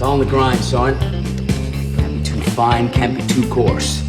On the grind, son. Can't be too fine, can't be too coarse.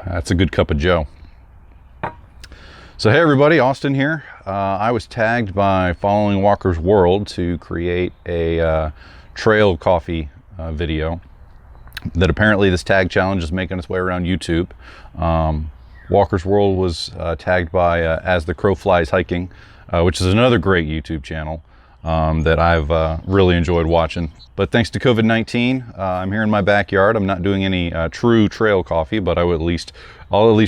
That's a good cup of joe. So hey everybody, Austin here. I was tagged by Following Walker's World to create a trail coffee video that apparently this tag challenge is making its way around YouTube. Walker's World was tagged by As the Crow Flies Hiking, which is another great YouTube channel that I've really enjoyed watching. But thanks to COVID-19, I'm here in my backyard. I'm not doing any true trail coffee, but I'll at least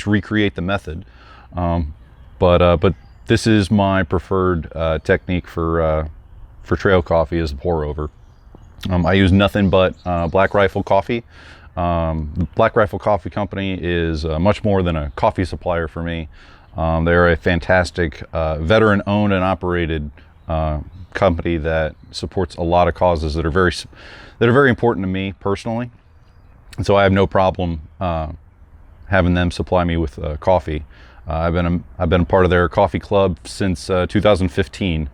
recreate the method. But this is my preferred technique for trail coffee, is the pour over. I use nothing but Black Rifle coffee. The Black Rifle Coffee Company is much more than a coffee supplier for me. They're a fantastic veteran-owned and operated company that supports a lot of causes that are very important to me personally, and so I have no problem having them supply me with coffee. I've been a part of their coffee club since 2015,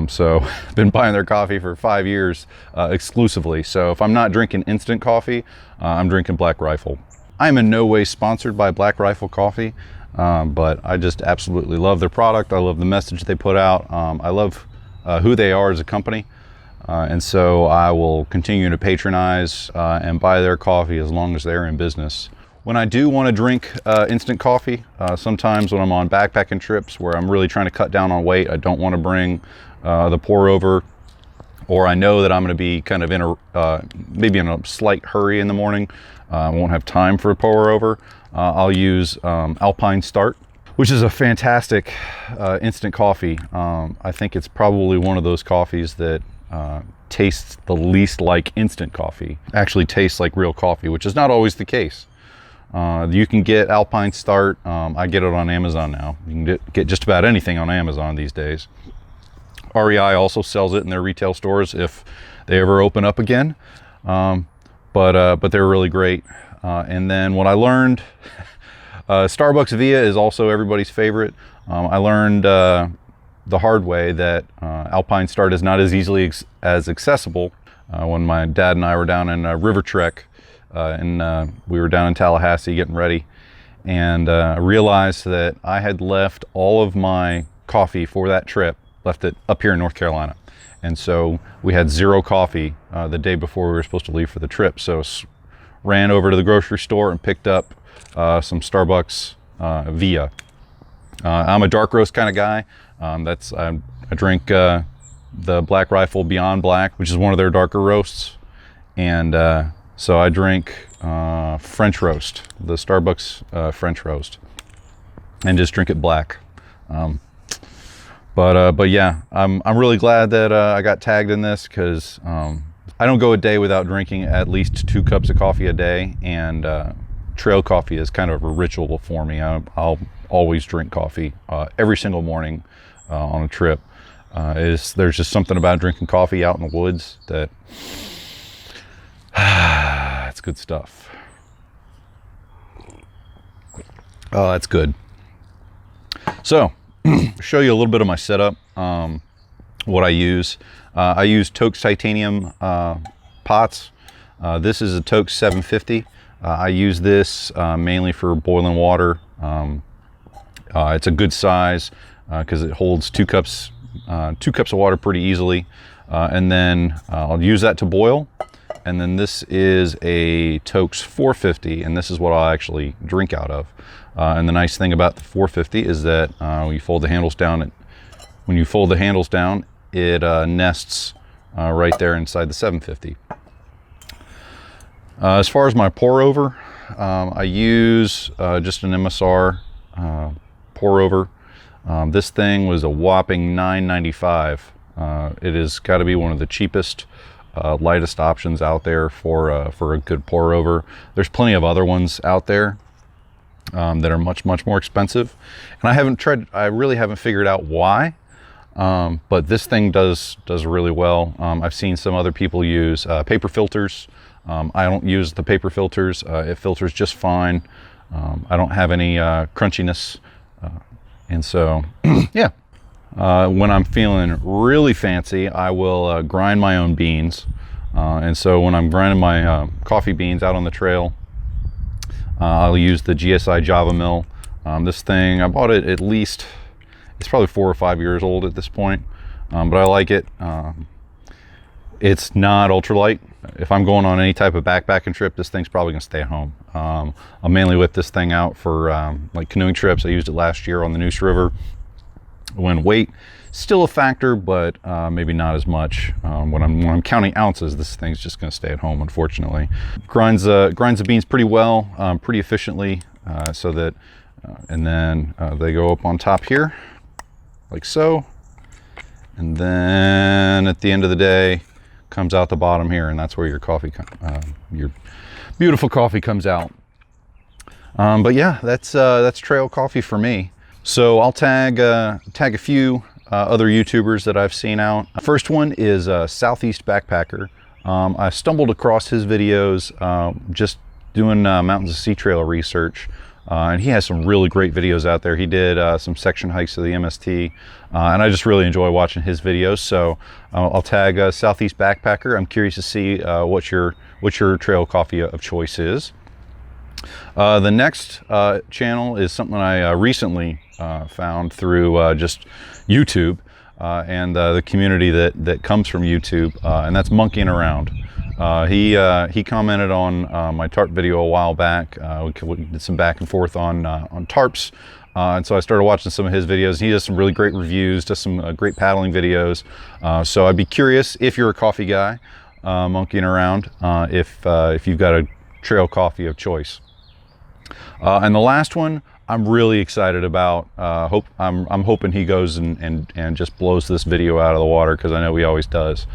so I've been buying their coffee for 5 years exclusively. So if I'm not drinking instant coffee, I'm drinking Black Rifle. I'm in no way sponsored by Black Rifle Coffee, but I just absolutely love their product. I love the message they put out. I love who they are as a company, and so I will continue to patronize and buy their coffee as long as they're in business. When I do want to drink instant coffee, sometimes when I'm on backpacking trips where I'm really trying to cut down on weight, I don't want to bring the pour over, or I know that I'm going to be kind of in a maybe in a slight hurry in the morning, I won't have time for a pour over, I'll use Alpine Start, which is a fantastic instant coffee. I think it's probably one of those coffees that tastes the least like instant coffee, actually tastes like real coffee, which is not always the case. You can get Alpine Start, I get it on Amazon now. You can get just about anything on Amazon these days. REI also sells it in their retail stores if they ever open up again, but they're really great. And then what I learned, Starbucks Via is also everybody's favorite. I learned the hard way that Alpine Start is not as easily as accessible. When my dad and I were down in River Trek, and we were down in Tallahassee getting ready, and I realized that I had left all of my coffee for that trip, left it up here in North Carolina. And so we had zero coffee the day before we were supposed to leave for the trip. So ran over to the grocery store and picked up some Starbucks Via. I'm a dark roast kind of guy. I drink the Black Rifle Beyond Black, which is one of their darker roasts, and so I drink French roast, the Starbucks French roast, and just drink it black. But yeah, I'm really glad that I got tagged in this, because I don't go a day without drinking at least 2 cups of coffee a day, and trail coffee is kind of a ritual for me. I'll always drink coffee every single morning on a trip. There's just something about drinking coffee out in the woods that it's good stuff. Oh, that's good. So show you a little bit of my setup. what I use. I use Toke's titanium pots. This is a Toke 750. I use this mainly for boiling water. It's a good size because it holds 2 cups of water pretty easily. And then I'll use that to boil. And then this is a Toke's 450, and this is what I'll actually drink out of. And the nice thing about the 450 is that when you fold the handles down, it nests right there inside the 750. As far as my pour over, I use just an MSR pour over. This thing was a whopping $9.95. It has got to be one of the cheapest, lightest options out there for a good pour over. There's plenty of other ones out there that are much more expensive, and I really haven't figured out why. But this thing does really well. I've seen some other people use paper filters. I don't use the paper filters. It filters just fine. I don't have any crunchiness, and so yeah. When I'm feeling really fancy, I will grind my own beans. And so when I'm grinding my coffee beans out on the trail, I'll use the GSI Java mill. This thing, I bought it at least, it's probably 4 or 5 years old at this point, but I like it. It's not ultralight. If I'm going on any type of backpacking trip, this thing's probably gonna stay at home. I'll mainly whip this thing out for like canoeing trips. I used it last year on the Neuse River. When weight still a factor, but maybe not as much. When I'm counting ounces, this thing's just going to stay at home, unfortunately. Grinds the beans pretty well, pretty efficiently, so that, and then they go up on top here, like so, and then at the end of the day, comes out the bottom here, and that's where your coffee, your beautiful coffee comes out. But yeah, that's trail coffee for me. So I'll tag a few other YouTubers that I've seen out. First one is Southeast Backpacker. I stumbled across his videos just doing Mountains of Sea Trail research, and he has some really great videos out there. He did some section hikes of the MST, and I just really enjoy watching his videos. So I'll tag Southeast Backpacker. I'm curious to see what your trail coffee of choice is. The next channel is something I recently found through just YouTube and the community that comes from YouTube, and that's Monkeying Around. He commented on my tarp video a while back. We did some back and forth on tarps, and so I started watching some of his videos. He does some really great reviews, does some great paddling videos. So I'd be curious, if you're a coffee guy, monkeying around, if you've got a trail coffee of choice. And the last one I'm really excited about. I'm hoping he goes and just blows this video out of the water, because I know he always does.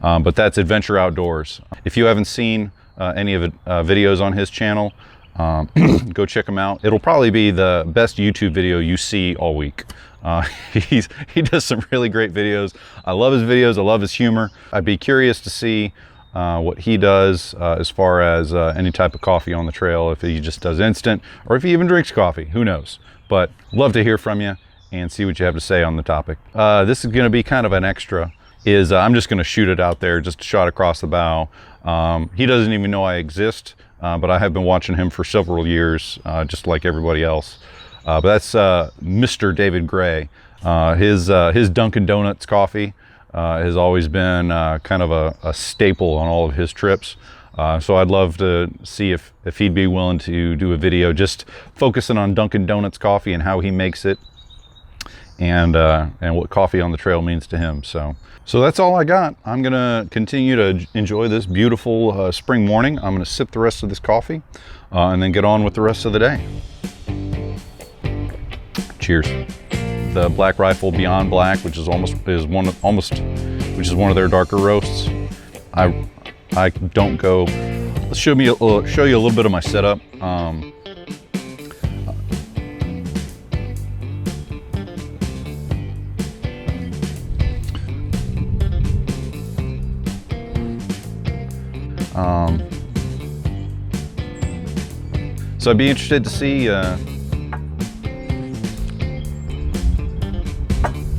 But that's Adventure Outdoors. If you haven't seen any of the videos on his channel, go check him out. It'll probably be the best YouTube video you see all week. He does some really great videos. I love his videos. I love his humor. I'd be curious to see what he does as far as any type of coffee on the trail, if he just does instant or if he even drinks coffee, who knows. But love to hear from you and see what you have to say on the topic. This is going to be kind of an extra. I'm just going to shoot it out there, just a shot across the bow. He doesn't even know I exist, but I have been watching him for several years, just like everybody else. But that's Mr. David Gray. His Dunkin' Donuts coffee has always been kind of a staple on all of his trips. So I'd love to see if he'd be willing to do a video just focusing on Dunkin' Donuts coffee and how he makes it, and what coffee on the trail means to him. So that's all I got. I'm gonna continue to enjoy this beautiful spring morning. I'm gonna sip the rest of this coffee and then get on with the rest of the day. Cheers. The Black Rifle Beyond Black, which is one of their darker roasts. I don't go. Let's show you a little bit of my setup. So I'd be interested to see.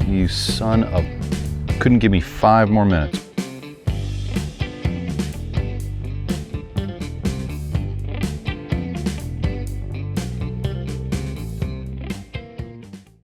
You son of... couldn't give me 5 more minutes.